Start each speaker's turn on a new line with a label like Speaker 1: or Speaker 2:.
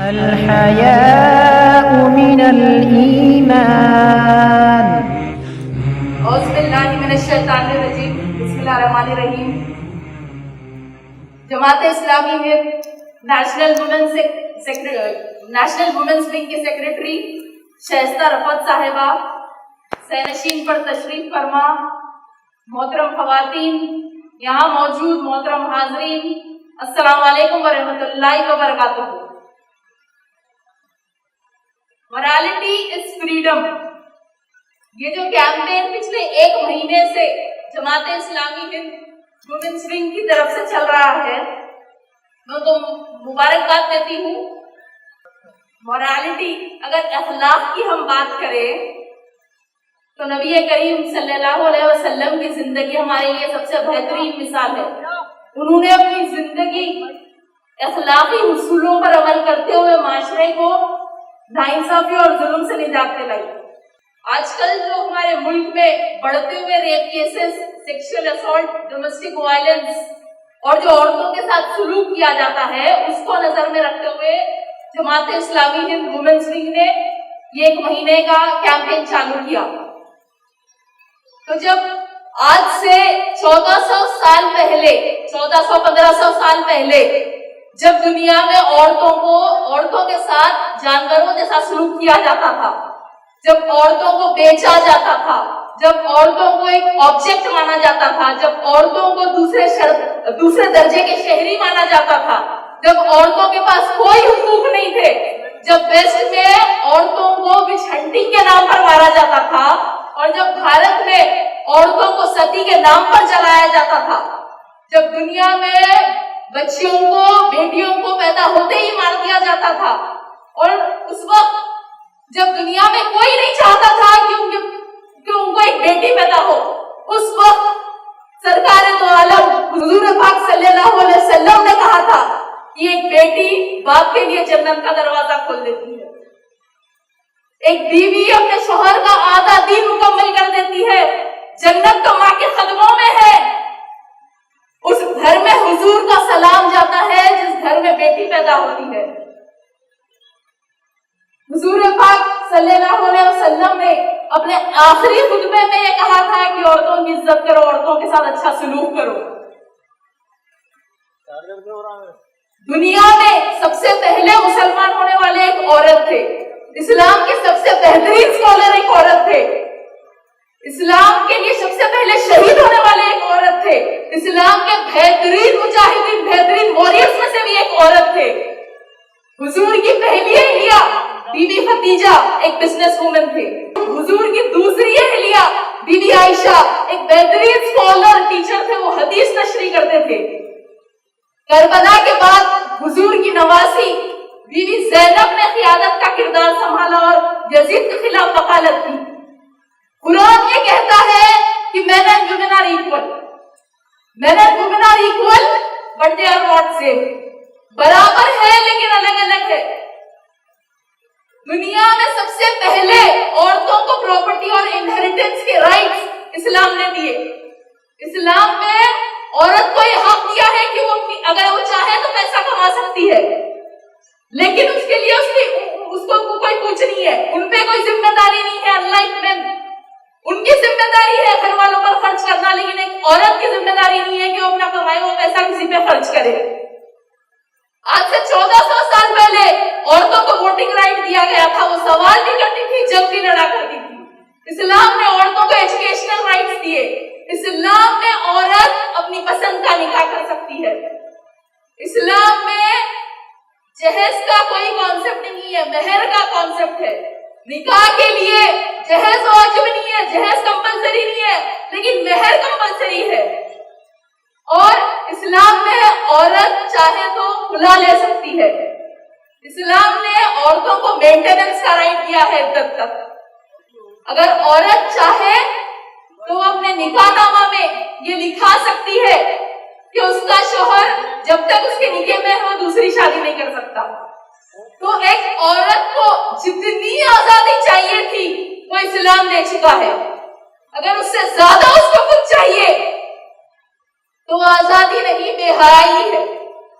Speaker 1: الحياء من الإيمان.
Speaker 2: اعوذ باللہ من الشیطان الرجیم. بسم اللہ الرحمن الرحیم. Jamaat Islami Hind national women's wing کے سیکریٹری شائستہ رفعت صاحبہ، سینشین پر تشریف فرما محترم خواتین، یہاں موجود محترم حاضرین، السلام علیکم ورحمۃ اللہ وبرکاتہ. morality is freedom، یہ جو کیمپین پچھلے ایک مہینے سے جماعت اسلامی ہند وومنس ونگ کی طرف سے چل رہا ہے، میں تو مبارکباد دیتی ہوں. morality، اگر اخلاق کی ہم بات کریں تو نبی کریم صلی اللہ علیہ وسلم کی زندگی ہمارے لیے سب سے بہترین مثال ہے. انہوں نے اپنی زندگی اخلاقی اصولوں پر عمل کرتے ہوئے معاشرے کو ناانصافی اور ظلم سے نجات دلائی. آج کل جو ہمارے ملک میں بڑھتے ہوئے rape cases, sexual assault, domestic violence اور جو عورتوں کے ساتھ سلوک کیا جاتا ہے، اس کو نظر میں رکھتے ہوئے جماعت اسلامی ہند وومنس ونگ نے یہ ایک مہینے کا کیمپین چالو کیا. تو جب آج سے 1400 سال پہلے، 1400-1500 سال پہلے جب دنیا میں عورتوں کے ساتھ جانوروں جیسا سلوک کیا جاتا تھا، جب عورتوں کو بیچا جاتا تھا، جب عورتوں کو ایک آبجیکٹ مانا جاتا تھا، جب عورتوں کو دوسرے درجے کے شہری مانا جاتا تھا، جب عورتوں کے پاس کوئی حقوق نہیں تھے، جب ویسٹ میں عورتوں کو وچ ہنٹنگ کے نام پر مارا جاتا تھا، اور جب بھارت میں عورتوں کو ستی کے نام پر جلایا جاتا تھا، جب دنیا میں بچیوں کو، بیٹیوں کو پیدا ہوتے ہی مار دیا جاتا تھا، اور اس وقت جب دنیا میں کوئی نہیں چاہتا تھا کہ ان کو ایک بیٹی پیدا ہو، اس وقت سرکار دو عالم حضور پاک صلی اللہ علیہ وسلم نے کہا تھا کہ ایک بیٹی باپ کے لیے جنت کا دروازہ کھول دیتی ہے، ایک بیوی اپنے شوہر کا آدھا دین مکمل کر دیتی ہے، جنت تو ماں کے قدموں میں ہے. اس گھر میں حضور کا سلام جاتا ہے جس گھر میں بیٹی پیدا ہوتی ہے. حضور پاک صلی اللہ علیہ وسلم نے اپنے آخری خطبے میں یہ کہا تھا کہ عورتوں کی عزت کرو، عورتوں کے ساتھ اچھا سلوک کرو. دنیا میں سب سے پہلے مسلمان ہونے والے ایک عورت تھے، اسلام کے سب سے بہترین اسکالر ایک عورت تھے، اسلام کے لیے سب سے پہلے شہید ہونے والے ایک عورت تھے، اسلام کے بہترین مجاہدین، بہترین وارئرز میں سے بھی ایک عورت تھے. حضور کی پہلی اہلیہ بی بی ختیجہ ایک بزنس وومن تھے. حضور کی دوسری اہلیہ بی بی عائشہ ایک بہترین اسکالر، ٹیچر تھے، وہ حدیث تشریح کرتے تھے. کربلا کے بعد حضور کی نواسی بی بی زینب نے قیادت کا کردار سنبھالا اور یزید کے خلاف وکالت کی. قرآن یہ کہتا ہے کہ men and women are equal. Men and women are equal, but they are not same. برابر ہے لیکن الگ الگ ہے. دنیا میں سب سے پہلے عورتوں کو پراپرٹی اور انہیریٹنس کے رائٹس اسلام نے دیے. اسلام میں عورت کو یہ حق دیا ہے کہ وہ اگر وہ چاہے تو پیسہ کما سکتی ہے، لیکن اس کے لیے اس کو کوئی کچھ نہیں ہے، ان پہ کوئی ذمہ داری نہیں ہے. unlike men، ان کی ذمہ داری ہے گھر والوں پر خرچ کرنا، لیکن ایک عورت کی ذمہ داری نہیں ہے کہ وہ اپنا کمائے وہ پیسہ کسی پہ خرچ کرے. آج سے 1400 سال پہلے عورتوں کو ووٹنگ رائٹ دیا گیا تھا، وہ سوال بھی کرتی تھی، جنگ بھی لڑا کرتی تھی. اسلام نے عورتوں کو ایجوکیشنل رائٹس دیے. اسلام میں عورت اپنی پسند کا نکاح کر سکتی ہے. اسلام میں جہیز کا کوئی کانسیپٹ نہیں ہے، مہر کا کانسیپٹ ہے. نکاح کے لیے جہیز واجب نہیں ہے، جہیز کمپلسری نہیں ہے، لیکن مہر کمپلسری ہے. اور اسلام میں عورت چاہے تو کھلا لے سکتی ہے. اسلام نے عورتوں کو مینٹیننس کا رائٹ دیا ہے عدت تک. اگر عورت چاہے تو وہ اپنے نکاح نامہ میں یہ لکھا سکتی ہے کہ اس کا شوہر جب تک اس کے نکاح میں ہو دوسری شادی نہیں کر سکتا. تو ایک عورت کو جتنی آزادی چاہیے تھی وہ اسلام دے چکا ہے. اگر اس سے زیادہ اس کو کچھ چاہیے تو آزادی نہیں، بے حیائی ہے.